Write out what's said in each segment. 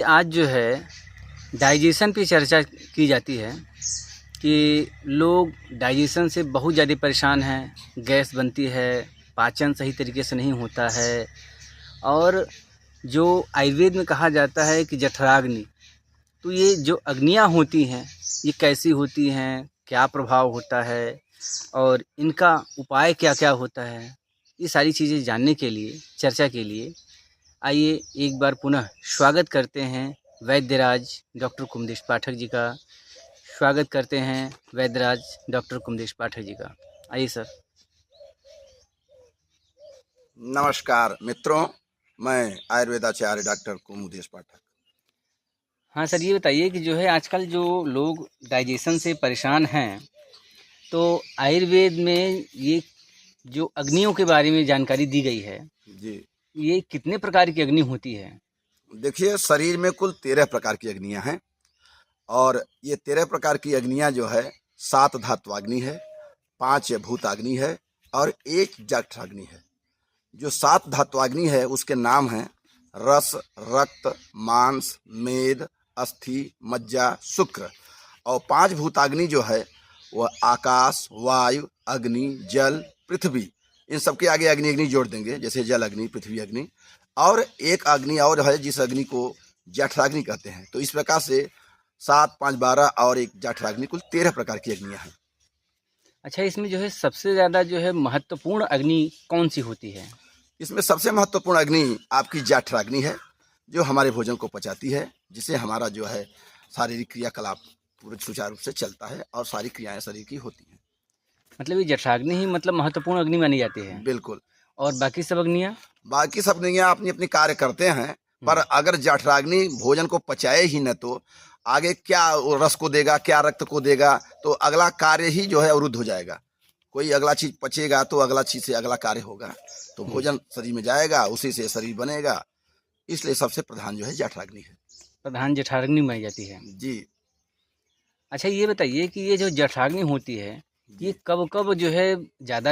आज जो है डाइजेशन पे चर्चा की जाती है कि लोग डाइजेशन से बहुत ज़्यादा परेशान हैं। गैस बनती है, पाचन सही तरीके से नहीं होता है और जो आयुर्वेद में कहा जाता है कि जठराग्नि, तो ये जो अग्नियाँ होती हैं ये कैसी होती हैं, क्या प्रभाव होता है और इनका उपाय क्या-क्या होता है? ये सारी चीज़ें जानने के लिए, चर्चा के लिए आइए एक बार पुनः स्वागत करते हैं वैद्यराज डॉक्टर कुमदेश पाठक जी का। स्वागत करते हैं वैद्यराज डॉक्टर कुमदेश पाठक जी का। आइए सर। नमस्कार मित्रों, मैं आयुर्वेदाचार्य डॉक्टर कुमुदेश पाठक। हाँ सर, ये बताइए कि जो है आजकल जो लोग डाइजेशन से परेशान हैं, तो आयुर्वेद में ये जो अग्नियों के बारे में जानकारी दी गई है, जी ये कितने प्रकार की अग्नि होती है? देखिए, शरीर में कुल 13 प्रकार की अग्नियां हैं और ये 13 प्रकार की अग्नियां जो है 7 धात्वाग्नि है, 5 भूताग्नि है और 1 जठराग्नि है। जो 7 धात्वाग्नि है उसके नाम हैं रस, रक्त, मांस, मेद, अस्थि, मज्जा, शुक्र। और 5 भूताग्नि जो है वह आकाश, वायु, अग्नि, जल, पृथ्वी। इन सबके आगे अग्नि अग्नि जोड़ देंगे, जैसे जल अग्नि, पृथ्वी अग्नि। और एक अग्नि और है जिस अग्नि को जठराग्नि कहते हैं। तो इस प्रकार से 7, 5, 12 और 1 जठराग्नि, कुल 13 प्रकार की अग्नियां हैं। अच्छा, इसमें जो है सबसे ज़्यादा जो है महत्वपूर्ण अग्नि कौन सी होती है? इसमें सबसे महत्वपूर्ण अग्नि आपकी जठराग्नि है, जो हमारे भोजन को पचाती है, जिससे हमारा जो है शारीरिक क्रियाकलाप पूरे सुचारू रूप से चलता है और सारी क्रियाएं शरीर की होती हैं। मतलब ये जठराग्नि ही मतलब महत्वपूर्ण अग्नि मानी जाती है बिल्कुल। और बाकी सब अग्नियाँ? बाकी सब अग्नियां अपनी अपनी कार्य करते हैं, पर अगर जठराग्नि भोजन को पचाए ही न तो आगे क्या वो रस को देगा, क्या रक्त को देगा, तो अगला कार्य ही जो है अवरुद्ध हो जाएगा। कोई अगला चीज पचेगा तो अगला चीज से अगला कार्य होगा, तो भोजन शरीर में जाएगा, उसी से शरीर बनेगा। इसलिए सबसे प्रधान जो है जठराग्नि है। प्रधान जठराग्नि मानी जाती है। जी अच्छा, ये बताइए कि ये जो जठराग्नि होती है, ये जी कब-कब जो है ज़्यादा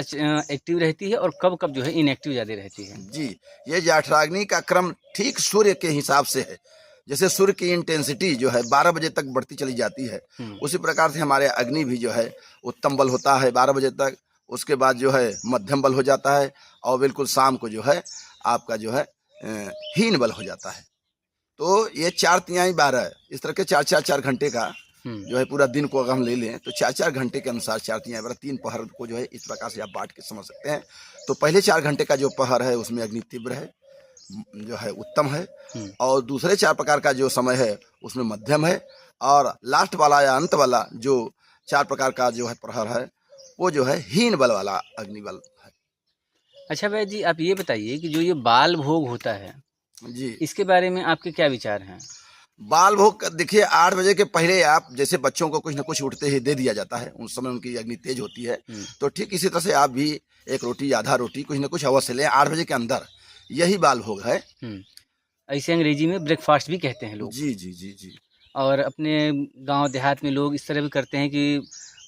एक्टिव रहती है और कब-कब जो है इनएक्टिव ज़्यादा रहती है? जी ये जठराग्नि का क्रम ठीक सूर्य के हिसाब से है। जैसे सूर्य की इंटेंसिटी जो है 12 बजे तक बढ़ती चली जाती है, उसी प्रकार से हमारे अग्नि भी जो है उत्तम बल होता है 12 बजे तक। उसके बाद जो है मध्यम बल हो जाता है और बिल्कुल शाम को जो है आपका जो है हीन बल हो जाता है। तो ये 4 तिहाई 12 इस तरह के 4-4 घंटे का जो है पूरा दिन को अगर हम ले लें तो 4-4 घंटे के अनुसार 4 तिहाई 12 3 पहर को जो है इस प्रकार से आप बांट के समझ सकते हैं। तो पहले 4 घंटे का जो पहर है उसमें अग्नि तीव्र है, जो है उत्तम है, और दूसरे 4 प्रकार का जो समय है उसमें मध्यम है, और लास्ट वाला या अंत वाला जो 4 प्रकार का जो है प्रहर है वो जो है हीन बल वाला अग्निबल है। अच्छा वैद्य जी, आप ये बताइए कि जो ये बाल भोग होता है, जी इसके बारे में आपके क्या विचार हैं? बाल भोग देखिए 8 बजे के पहले आप जैसे बच्चों को कुछ न कुछ उठते ही दे दिया जाता है, उस समय उनकी अग्नि तेज होती है। तो ठीक इसी तरह से आप भी एक रोटी आधा रोटी कुछ न कुछ अवश्य लें 8 बजे के अंदर। यही बाल भोग है। इसे अंग्रेजी में ब्रेकफास्ट भी कहते हैं लोग। जी जी जी जी और अपने गांव देहात में लोग इस तरह भी करते हैं कि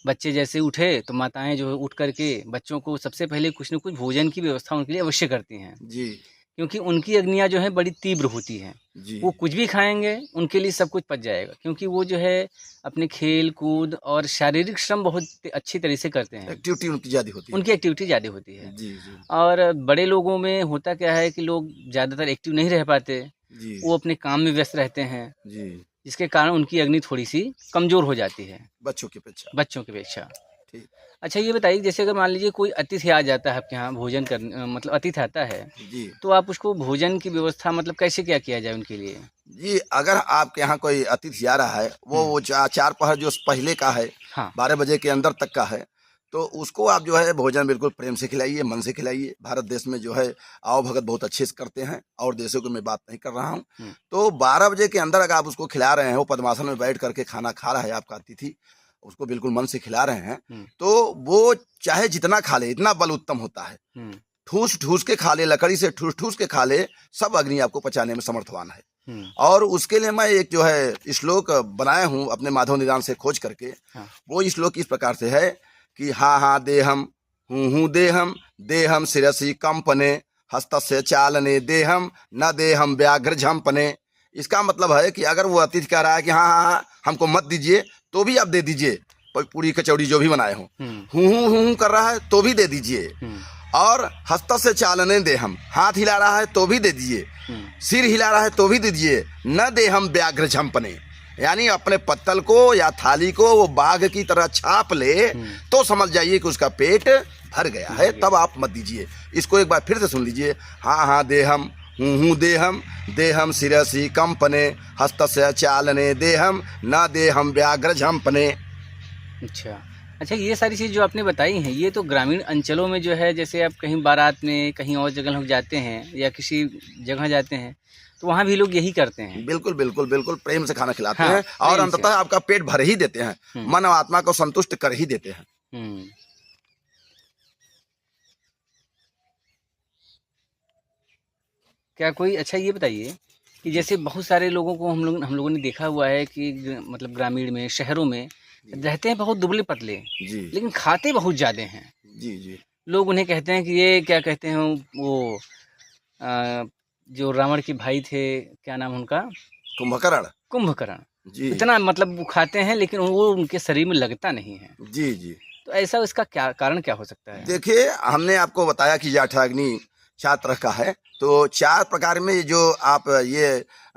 बच्चे जैसे उठे तो माताएं जो है उठ करके बच्चों को सबसे पहले कुछ न कुछ भोजन की व्यवस्था उनके लिए अवश्य करती हैं, जी क्योंकि उनकी अग्नियाँ जो हैं बड़ी तीव्र होती हैं। जी वो कुछ भी खाएंगे उनके लिए सब कुछ पच जाएगा, क्योंकि वो जो है अपने खेल कूद और शारीरिक श्रम बहुत अच्छी तरह से करते हैं। एक्टिविटी उनकी ज़्यादा होती है। उनकी एक्टिविटी ज़्यादा होती है। जी जी और बड़े लोगों में होता क्या है कि लोग ज़्यादातर एक्टिव नहीं रह पाते, जी वो अपने काम में व्यस्त रहते हैं, जी जिसके कारण उनकी अग्नि थोड़ी सी कमज़ोर हो जाती है बच्चों की अपेक्षा। बच्चों की अपेक्षा। ठीक। अच्छा, ये बताइए जैसे अगर मान लीजिए कोई अतिथि आ जाता है आपके यहाँ भोजन करने, मतलब अतिथि आता है, जी तो आप उसको भोजन की व्यवस्था मतलब कैसे क्या किया जाए उनके लिए? जी अगर आपके यहाँ कोई अतिथि आ रहा है, वो 4 पहर जो पहले का है, हाँ। 12 बजे के अंदर तक का है, तो उसको आप जो है भोजन बिल्कुल प्रेम से खिलाइए, मन से खिलाइए। भारत देश में जो है आओ भगत बहुत अच्छे से करते हैं, और देशों की मैं बात नहीं कर रहा हूँ। तो 12 बजे के अंदर अगर आप उसको खिला रहे हैं, वो पद्मासन में बैठ करके खाना खा रहा है आपका अतिथि, उसको बिल्कुल मन से खिला रहे हैं, तो वो चाहे जितना खा ले इतना बल उत्तम होता है। ठूस ठूस के खा ले, लकड़ी से ठूस ठूस के खा ले, सब अग्नि आपको पचाने में समर्थवान है। और उसके लिए मैं एक जो है श्लोक बनाया हूँ अपने माधव निदान से खोज करके। वो श्लोक इस प्रकार से है कि हा हा देहम हूँ देहम देहम शिरसी कंपने हस्तस्य चालने देहम न देहम व्याघ्र झंपने। इसका मतलब है कि अगर वो अतिथि कह रहा है कि हाँ हाँ हाँ हमको मत दीजिए, तो भी आप दे दीजिए, पूरी कचौड़ी जो भी बनाए हो। हूँ कर रहा है तो भी दे दीजिए। और हस्त से चालने दे हम, हाथ हिला रहा है तो भी दे दीजिए, सिर हिला रहा है तो भी दे दीजिए। न दे हम व्याघ्र झंपने, यानी अपने पत्तल को या थाली को वो बाघ की तरह छाप ले तो समझ जाइए कि उसका पेट भर गया है, तब आप मत दीजिए। इसको एक बार फिर से सुन लीजिए। हाँ हाँ देहम, हूँ देहम शिरसी कंपने, हस्त से चालने देहम, न देहम व्याघ्र झंपने। अच्छा, ये सारी चीज़ जो आपने बताई हैं, ये तो ग्रामीण अंचलों में जो है, जैसे आप कहीं बारात में कहीं और जगह लोग जाते हैं या किसी जगह जाते हैं तो वहाँ भी लोग यही करते हैं। बिल्कुल बिल्कुल बिल्कुल, प्रेम से खाना खिलाते हाँ, हैं और अंततः आपका पेट भर ही देते हैं, मन और आत्मा को संतुष्ट कर ही देते हैं। क्या कोई, अच्छा ये बताइए कि जैसे बहुत सारे लोगों को हम लोगों ने देखा हुआ है कि मतलब ग्रामीण में, शहरों में रहते हैं बहुत दुबले पतले, लेकिन खाते बहुत ज़्यादा हैं। जी जी। लोग उन्हें कहते हैं कि ये क्या कहते हैं, वो जो रावण के भाई थे, क्या नाम उनका, कुंभकर्ण जी। इतना मतलब वो खाते हैं लेकिन वो उनके शरीर में लगता नहीं है। जी जी। तो ऐसा इसका क्या कारण क्या हो सकता है? देखिए, हमने आपको बताया कि जठराग्नि 4 तरह का है, तो 4 प्रकार में जो आप ये